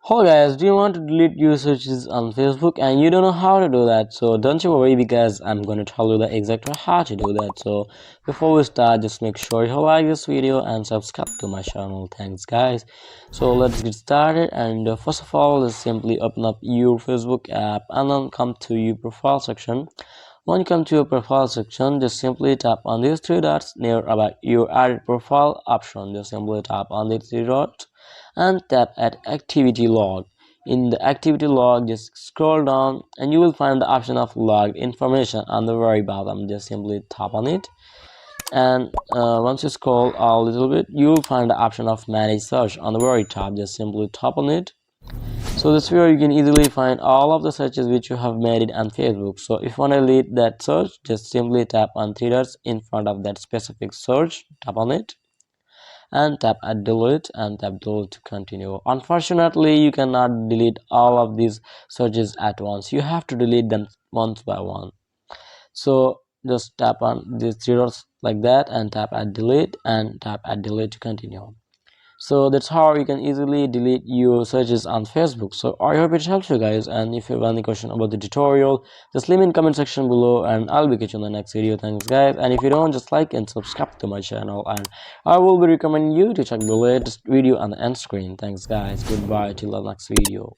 Hello guys, do you want to delete your searches on Facebook and you don't know how to do that? So don't you worry because I'm going to tell you the exact way how to do that. So before we start, just make sure you like this video and subscribe to my channel. Thanks guys. So let's get started, and first of all, just simply open up your Facebook app and then come to your profile section. When you come to your profile section, just simply tap on these three dots near about your added profile option. Just simply tap on the three dots and tap at activity log. In the activity log, just scroll down and you will find the option of logged information on the very bottom. Just simply tap on it, and once you scroll a little bit, you will find the option of manage search on the very top. Just simply tap on it. So this way you can easily find all of the searches which you have made it on Facebook. So if you want to delete that search, just simply tap on three dots in front of that specific search, tap on it and tap at delete and tap delete to continue. Unfortunately, you cannot delete all of these searches at once. You have to delete them one by one. So just tap on these three dots like that and tap at delete and tap at delete to continue. So that's how you can easily delete your searches on Facebook. So I hope it helps you guys, and if you have any question about the tutorial, just leave me in comment section below and I'll be catching you in the next video. Thanks guys, and if you don't, just like and subscribe to my channel, and I will be recommending you to check the latest video on the end screen. Thanks guys, goodbye till the next video.